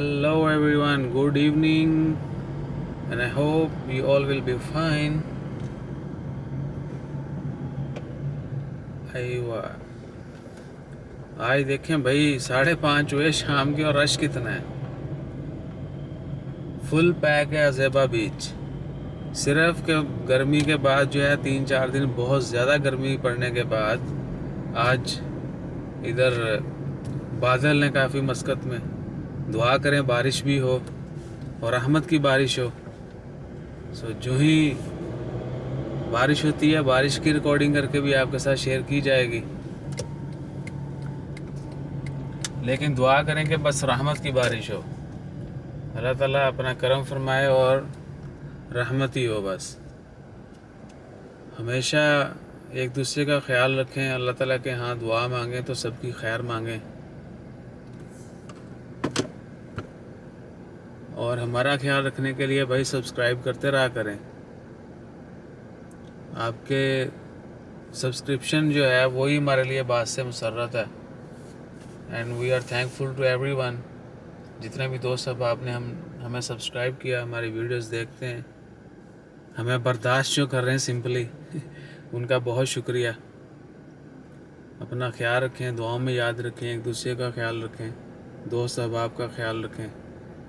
Hello everyone, good evening, and I hope you all will be fine. ایوہ آج دیکھیں بھائی 5:30 ہوئے شام کی اور رش کتنا ہے. فل پیک ہے عزیبا بیچ. صرف کہ گرمی کے بعد جو ہے 3-4 دن بہت زیادہ گرمی پڑنے کے بعد آج ادھر بادل ہیں کافی مسقط میں. دعا کریں بارش بھی ہو اور رحمت کی بارش ہو. جو ہی بارش ہوتی ہے بارش کی ریکارڈنگ کر کے بھی آپ کے ساتھ شیئر کی جائے گی. لیکن دعا کریں کہ بس رحمت کی بارش ہو. اللہ تعالیٰ اپنا کرم فرمائے اور رحمت ہی ہو. بس ہمیشہ ایک دوسرے کا خیال رکھیں. اللہ تعالیٰ کے ہاں دعا مانگیں تو سب کی خیر مانگیں. اور ہمارا خیال رکھنے کے لیے بھائی سبسکرائب کرتے رہا کریں. آپ کے سبسکرپشن جو ہے وہی ہمارے لیے باعث مسرت ہے. And we are thankful to everyone. جتنے بھی دوست اب آپ نے ہمیں سبسکرائب کیا، ہماری ویڈیوز دیکھتے ہیں، ہمیں برداشت جو کر رہے ہیں سمپلی ان کا بہت شکریہ. اپنا خیال رکھیں، دعاؤں میں یاد رکھیں، ایک دوسرے کا خیال رکھیں، دوست احباب کا خیال رکھیں،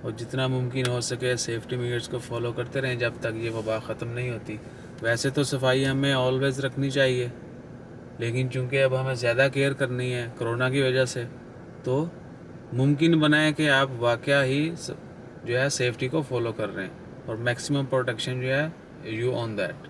اور جتنا ممکن ہو سکے سیفٹی میجرز کو فالو کرتے رہیں جب تک یہ وبا ختم نہیں ہوتی. ویسے تو صفائی ہمیں آلویز رکھنی چاہیے، لیکن چونکہ اب ہمیں زیادہ کیئر کرنی ہے کرونا کی وجہ سے، تو ممکن بنائے کہ آپ واقعہ ہی جو ہے سیفٹی کو فالو کر رہے ہیں، اور میکسیمم پروٹیکشن جو ہے یو آن دیٹ.